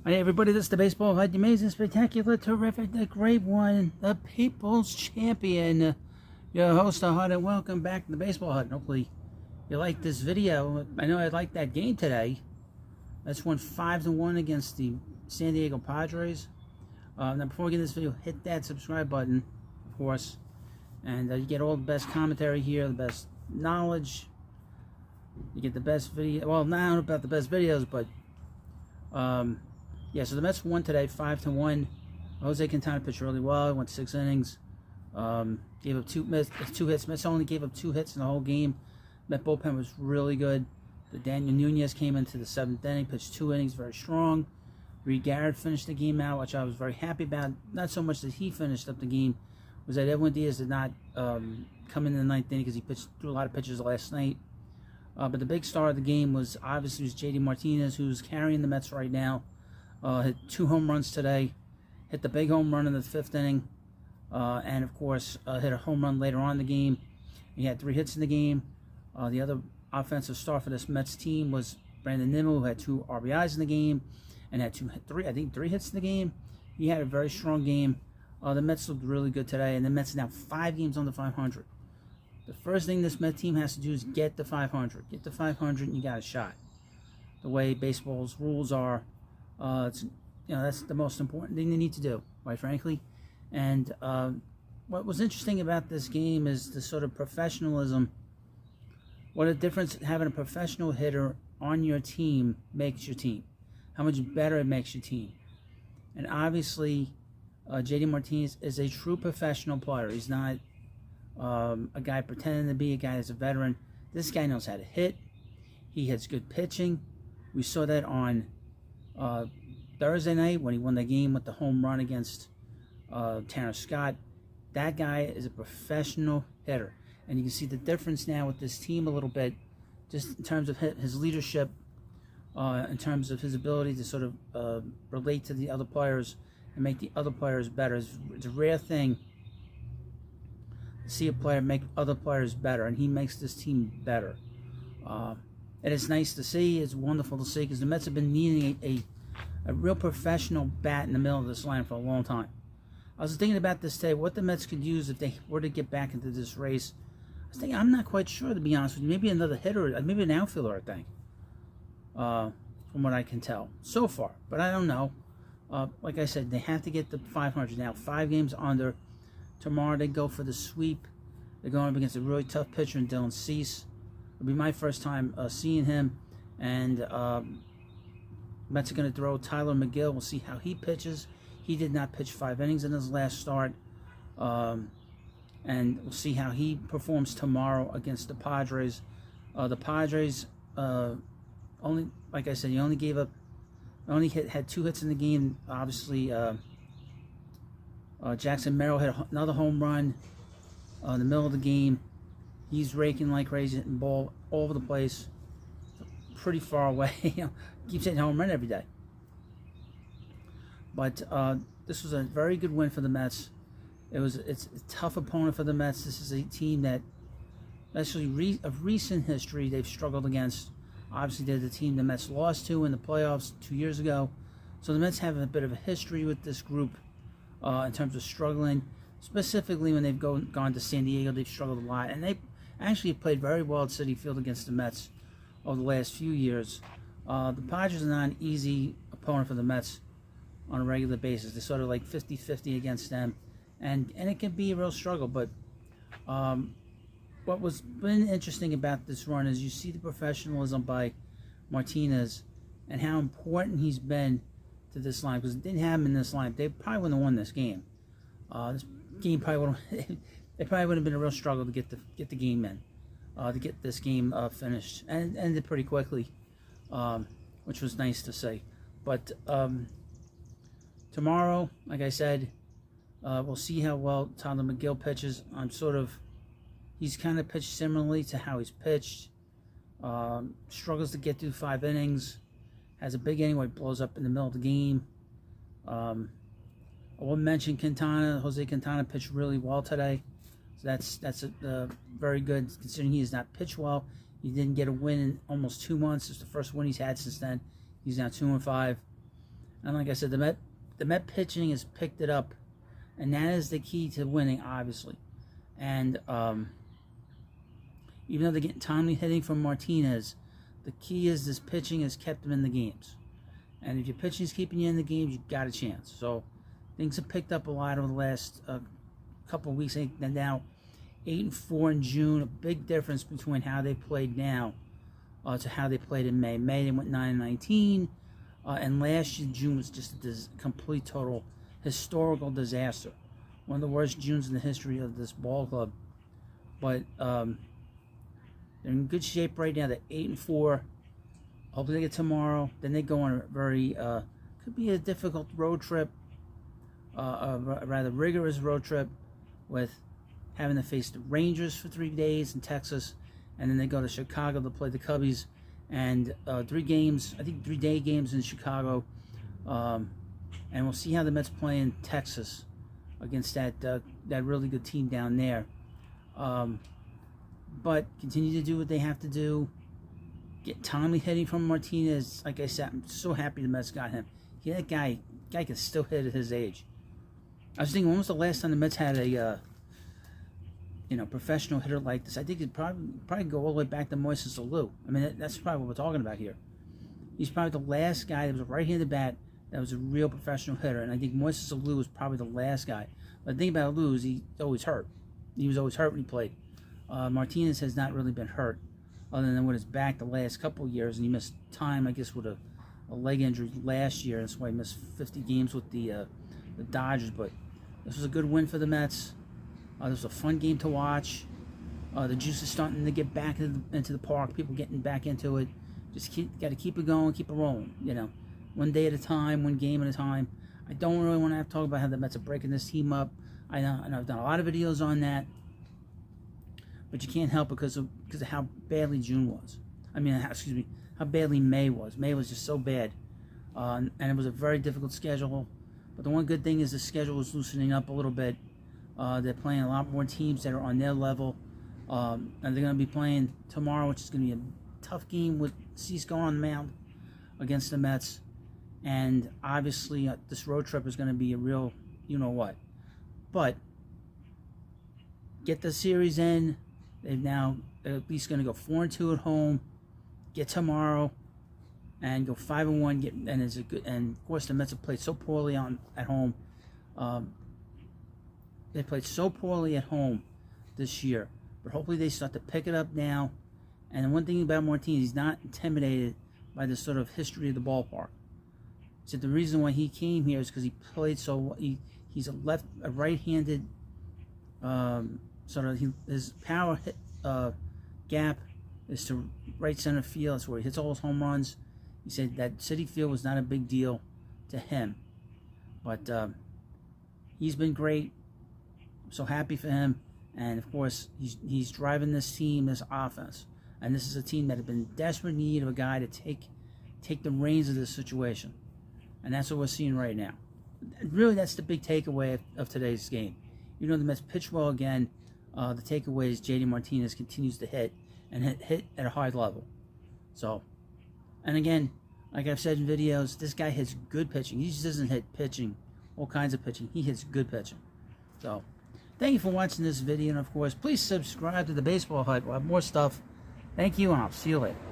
Hi everybody, this is the Baseball Hut, the amazing, spectacular, terrific, the great one, the People's Champion, your host, the Hut, and welcome back to the Baseball Hut. Hopefully you like this video. I know I liked that game today. That's won 5-1 against the San Diego Padres. Now before we get this video, hit that subscribe button, of course, and you get all the best commentary here, the best knowledge. You get the best video, well, not about the best videos, but yeah, so the Mets won today, 5-1. Jose Quintana pitched really well. He went 6 innings. Gave up two hits. Mets only gave up 2 hits in the whole game. Met bullpen was really good. The Daniel Nunez came into the 7th inning, pitched 2 innings, very strong. Reed Garrett finished the game out, which I was very happy about. Not so much that he finished up the game, was that Edwin Diaz did not come in the 9th inning because he threw a lot of pitches last night. But the big star of the game was obviously J.D. Martinez, who's carrying the Mets right now. Hit 2 home runs today, hit the big home run in the 5th inning, and of course hit a home run later on in the game. He had 3 hits in the game. The other offensive star for this Mets team was Brandon Nimmo, who had 2 RBIs in the game and had 3 hits in the game. He had a very strong game. The Mets looked really good today, and the Mets are now 5 games under 500. The first thing this Mets team has to do is get to 500. Get to 500 and you got a shot. The way baseball's rules are, that's the most important thing they need to do, quite frankly. And what was interesting about this game is the sort of professionalism. What a difference having a professional hitter on your team makes your team. How much better it makes your team. And obviously, J.D. Martinez is a true professional player. He's not a guy pretending to be a guy that's a veteran. This guy knows how to hit. He has good pitching. We saw that on Thursday night when he won the game with the home run against Tanner Scott. That guy is a professional hitter, and you can see the difference now with this team a little bit, just in terms of his leadership, in terms of his ability to sort of relate to the other players and make the other players better. It's a rare thing to see a player make other players better, and he makes this team better. And it's nice to see. It's wonderful to see because the Mets have been needing a real professional bat in the middle of this line for a long time. I was thinking about this today, what the Mets could use if they were to get back into this race. I was thinking, I'm not quite sure, to be honest with you. Maybe another hitter, maybe an outfielder, I think, from what I can tell so far. But I don't know. Like I said, they have to get to 500 now. 5 games under. Tomorrow they go for the sweep. They're going up against a really tough pitcher in Dylan Cease. It'll be my first time seeing him. And Mets are going to throw Tyler McGill. We'll see how he pitches. He did not pitch 5 innings in his last start. And we'll see how he performs tomorrow against the Padres. The Padres, only, like I said, he only gave up, had 2 hits in the game. Obviously, Jackson Merrill hit another home run in the middle of the game. He's raking like crazy, hitting the ball all over the place, pretty far away. Keeps hitting home run every day. But this was a very good win for the Mets. It's a tough opponent for the Mets. This is a team that, actually of recent history, they've struggled against. Obviously, they're the team the Mets lost to in the playoffs 2 years ago. So the Mets have a bit of a history with this group in terms of struggling. Specifically, when they've gone to San Diego, they've struggled a lot. And they actually played very well at Citi Field against the Mets over the last few years. The Padres are not an easy opponent for the Mets on a regular basis. They're sort of like 50-50 against them. And it can be a real struggle. But what was been interesting about this run is you see the professionalism by Martinez and how important he's been to this line. Because it didn't have him in this line, they probably wouldn't have won this game. This game probably would have, it probably would have been a real struggle to get the game in, to get this game finished, and it ended pretty quickly, which was nice to see. But tomorrow, like I said, we'll see how well Tyler McGill pitches. He's kind of pitched similarly to how he's pitched. Struggles to get through 5 innings. Has a big inning where he blows up in the middle of the game. I will mention Jose Quintana pitched really well today. So that's very good, considering he has not pitched well. He didn't get a win in almost 2 months. It's the first win he's had since then. He's now 2-5. And like I said, the Met pitching has picked it up, and that is the key to winning, obviously. And even though they're getting timely hitting from Martinez, the key is this pitching has kept them in the games. And if your pitching is keeping you in the games, you've got a chance. So things have picked up a lot over the last couple of weeks. And now 8-4 in June, a big difference between how they played now to how they played in May. May they went 9-19, and last year June was just a complete, total, historical disaster. One of the worst Junes in the history of this ball club. But they're in good shape right now. They're 8-4. Hopefully they get tomorrow. Then they go on a very could be a difficult road trip, a rather rigorous road trip, with having to face the Rangers for 3 days in Texas, and then they go to Chicago to play the Cubbies, and 3 games, I think 3-day games in Chicago, and we'll see how the Mets play in Texas against that really good team down there. But continue to do what they have to do. Get timely hitting from Martinez. Like I said, I'm so happy the Mets got him. That guy can still hit at his age. I was thinking, when was the last time the Mets had a professional hitter like this? I think it'd probably go all the way back to Moises Alou. I mean, that's probably what we're talking about here. He's probably the last guy that was a right-handed bat that was a real professional hitter, and I think Moises Alou was probably the last guy. But the thing about Alou is he's always hurt. He was always hurt when he played. Martinez has not really been hurt, other than with his back the last couple of years, and he missed time, I guess, with a leg injury last year. That's why he missed 50 games with the Dodgers. But this was a good win for the Mets. This was a fun game to watch. The juice is starting to get back into the park. People getting back into it. Just got to keep it going, keep it rolling. One day at a time, one game at a time. I don't really want to have to talk about how the Mets are breaking this team up. I know I've done a lot of videos on that, but you can't help because of how badly June was. How badly May was. May was just so bad, and it was a very difficult schedule. But the one good thing is the schedule is loosening up a little bit. They're playing a lot more teams that are on their level, and they're going to be playing tomorrow, which is going to be a tough game with Cease going on the mound against the Mets. And obviously, this road trip is going to be a real, you-know-what. But get the series in. They're now at least going to go 4-2 at home. Get tomorrow and go 5-1. And of course, the Mets have played so poorly at home. They played so poorly at home this year, but hopefully they start to pick it up now. And one thing about Martinez, he's not intimidated by the sort of history of the ballpark. He said the reason why he came here is because he played so well. He's a right-handed his power hit, gap is to right center field. That's where he hits all his home runs. He said that Citi Field was not a big deal to him, but he's been great. I'm so happy for him, and of course he's driving this team, this offense, and this is a team that had been in desperate need of a guy to take the reins of this situation, and that's what we're seeing right now. Really, that's the big takeaway of today's game. The Mets pitch well again. The takeaway is J.D. Martinez continues to hit and hit at a high level. So, and again, like I've said in videos, this guy hits good pitching. He just doesn't hit pitching, all kinds of pitching. He hits good pitching. So, thank you for watching this video, and of course, please subscribe to the Baseball Hut. We'll have more stuff. Thank you, and I'll see you later.